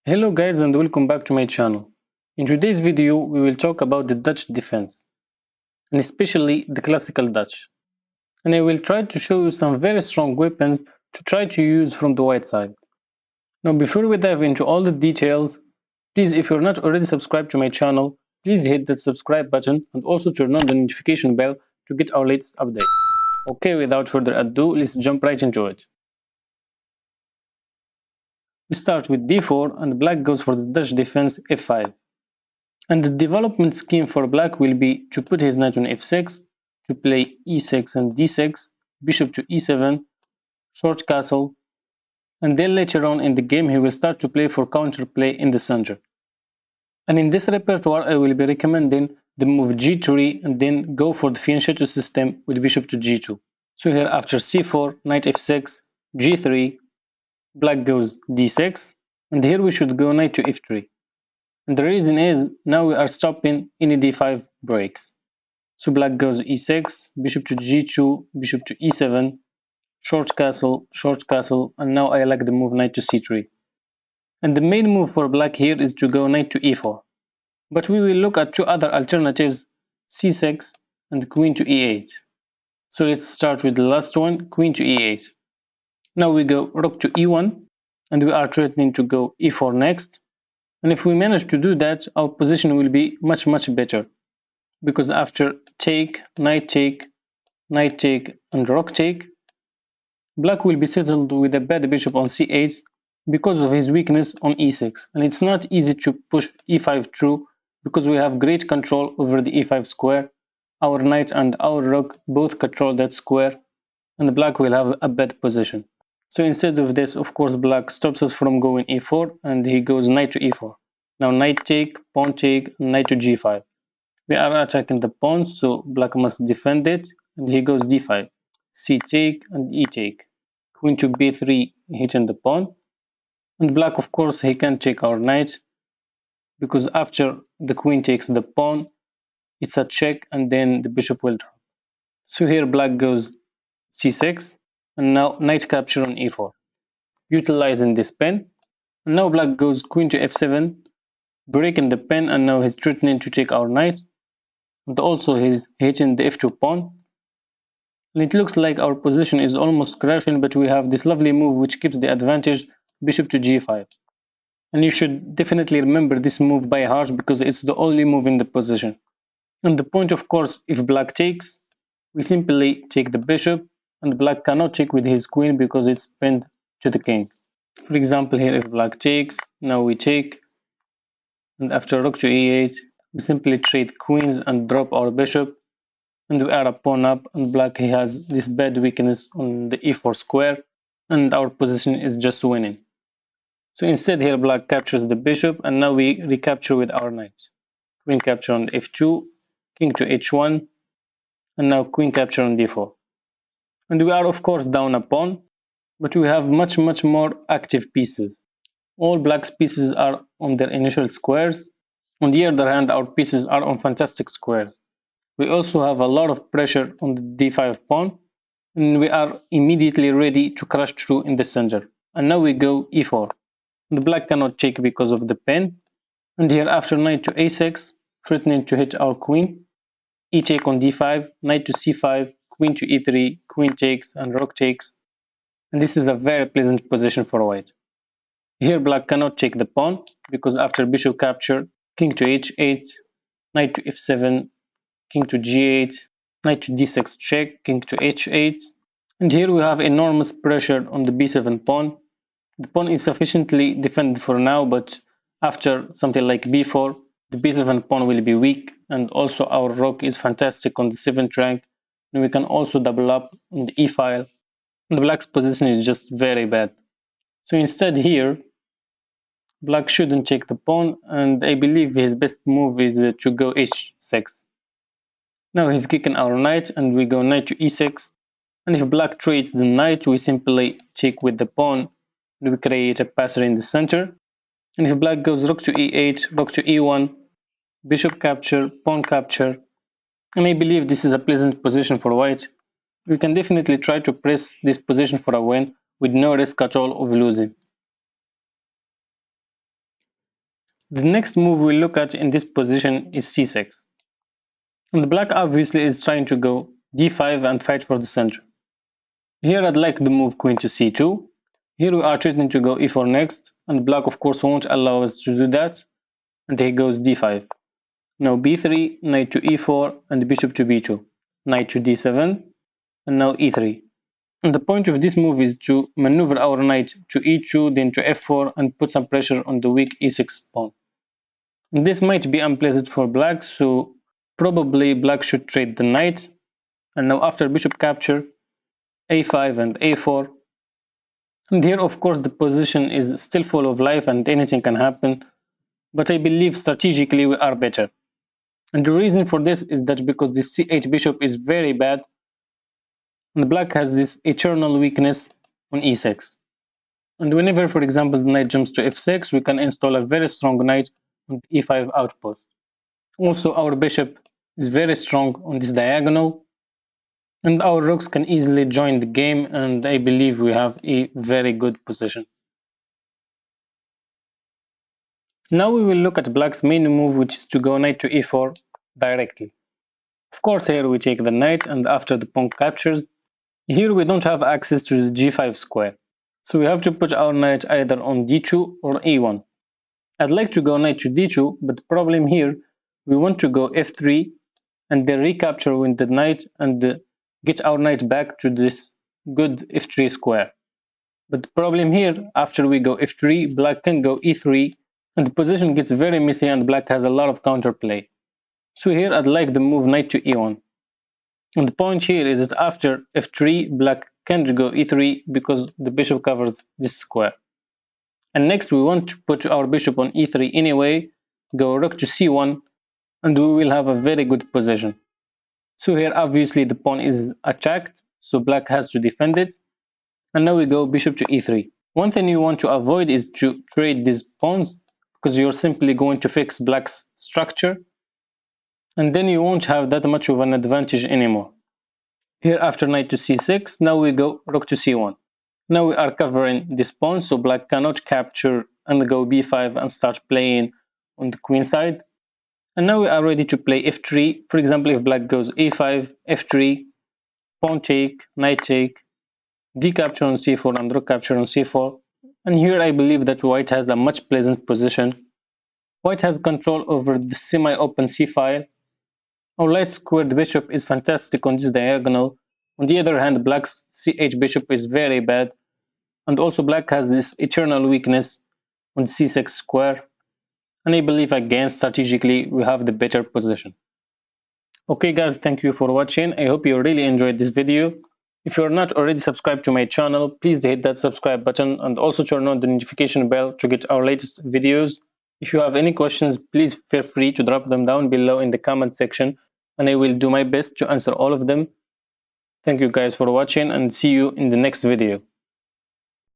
Hello guys and welcome back to my channel. In today's video we will talk about the Dutch defense, and especially the classical Dutch. And I will try to show you some very strong weapons to try to use from the white side. Now before we dive into all the details, please if you're not already subscribed to my channel, please hit that subscribe button and also turn on the notification bell to get our latest updates. Okay, without further ado, let's jump right into it. We start with d4 and black goes for the Dutch defense f5. And the development scheme for black will be to put his knight on f6, to play e6 and d6, bishop to e7, short castle, and then later on in the game he will start to play for counterplay in the center. And in this repertoire I will be recommending the move g3 and then go for the Fianchetto system with bishop to g2. So here after c4, knight f6, g3, black goes d6, and here we should go knight to f3. And the reason is, now we are stopping any d5 breaks. So black goes e6, bishop to g2, bishop to e7, short castle, and now I like the move knight to c3. And the main move for black here is to go knight to e4. But we will look at two other alternatives, c6 and queen to e8. So let's start with the last one, queen to e8. Now we go rook to e1, and we are threatening to go e4 next. And if we manage to do that, our position will be much better, because after take, knight take, and rook take, black will be settled with a bad bishop on c8 because of his weakness on e6, and it's not easy to push e5 through because we have great control over the e5 square. Our knight and our rook both control that square, and black will have a bad position. So instead of this, of course, black stops us from going e4, and he goes knight to e4. Now knight take, pawn take, knight to g5. We are attacking the pawn, so black must defend it, and he goes d5, c take, and e take. Queen to b3, hitting the pawn. And black, of course, he can't take our knight, because after the queen takes the pawn, it's a check, and then the bishop will drop. So here black goes c6, and now knight capture on e4, utilizing this pin. And now black goes queen to f7, breaking the pin, and now he's threatening to take our knight, and also he's hitting the f2 pawn. And it looks like our position is almost crashing, but we have this lovely move which keeps the advantage, bishop to g5. And you should definitely remember this move by heart because it's the only move in the position. And the point, of course, if black takes, we simply take the bishop, and black cannot take with his queen because it's pinned to the king. For example, here if black takes, now we take, and after rook to e8, we simply trade queens and drop our bishop, and we are a pawn up, and black he has this bad weakness on the e4 square, and our position is just winning. So instead here black captures the bishop, and now we recapture with our knight. Queen capture on f2, king to h1, and now queen capture on d4. And we are of course down a pawn, but we have much more active pieces. All black's pieces are on their initial squares. On the other hand, our pieces are on fantastic squares. We also have a lot of pressure on the d5 pawn, and we are immediately ready to crash through in the center. And now we go e4. The black cannot take because of the pin, and here after knight to a6, threatening to hit our queen, e take on d5, knight to c5, queen to e3, queen takes, and rook takes, and this is a very pleasant position for white. Here black cannot take the pawn, because after bishop capture, king to h8, knight to f7, king to g8, knight to d6 check, king to h8, and here we have enormous pressure on the b7 pawn. The pawn is sufficiently defended for now, but after something like b4, the b7 pawn will be weak, and also our rook is fantastic on the 7th rank, and we can also double up on the e file, and the black's position is just very bad. So instead here, black shouldn't take the pawn, and I believe his best move is to go h6. Now he's kicking our knight, and we go knight to e6, and if black trades the knight, we simply take with the pawn, and we create a passer in the center. And if black goes rook to e8, rook to e1, bishop capture, pawn capture, and I believe this is a pleasant position for white. We can definitely try to press this position for a win with no risk at all of losing. The next move we'll look at in this position is c6. And black obviously is trying to go d5 and fight for the center. Here I'd like to move queen to c2. Here we are threatening to go e4 next, and black of course won't allow us to do that, and he goes d5. Now b3, knight to e4, and bishop to b2. Knight to d7, and now e3. And the point of this move is to maneuver our knight to e2, then to f4, and put some pressure on the weak e6 pawn. And this might be unpleasant for black, so probably black should trade the knight. And now after bishop capture, a5 and a4. And here of course the position is still full of life and anything can happen, but I believe strategically we are better. And the reason for this is that because this c8 bishop is very bad, and black has this eternal weakness on e6. And whenever, for example, the knight jumps to f6, we can install a very strong knight on the e5 outpost. Also, our bishop is very strong on this diagonal, and our rooks can easily join the game, and I believe we have a very good position. Now we will look at black's main move, which is to go knight to e4 directly. Of course, here we take the knight, and after the pawn captures, here we don't have access to the g5 square. So we have to put our knight either on d2 or e1. I'd like to go knight to d2, but the problem here, we want to go f3 and then recapture with the knight and get our knight back to this good f3 square. But the problem here, after we go f3, black can go e3, and the position gets very messy and black has a lot of counterplay. So here I'd like the move knight to e1. And the point here is that after f3, black can't go e3 because the bishop covers this square. And next we want to put our bishop on e3 anyway, go rook to c1, and we will have a very good position. So here obviously the pawn is attacked, so black has to defend it. And now we go bishop to e3. One thing you want to avoid is to trade these pawns, because you're simply going to fix black's structure, and then you won't have that much of an advantage anymore. Here after knight to c6, now we go rook to c1. Now we are covering this pawn, so black cannot capture and go b5 and start playing on the queen side. And now we are ready to play f3. For example, if black goes a5, f3, pawn take, knight take, d capture on c4 and rook capture on c4. And here I believe that white has a much pleasant position. White has control over the semi-open c-file. Our light squared bishop is fantastic on this diagonal. On the other hand, black's c8 bishop is very bad. And also black has this eternal weakness on c6 square. And I believe again strategically we have the better position. Okay guys, thank you for watching. I hope you really enjoyed this video. If you are not already subscribed to my channel, please hit that subscribe button and also turn on the notification bell to get our latest videos. If you have any questions, please feel free to drop them down below in the comment section, and I will do my best to answer all of them. Thank you guys for watching, and see you in the next video.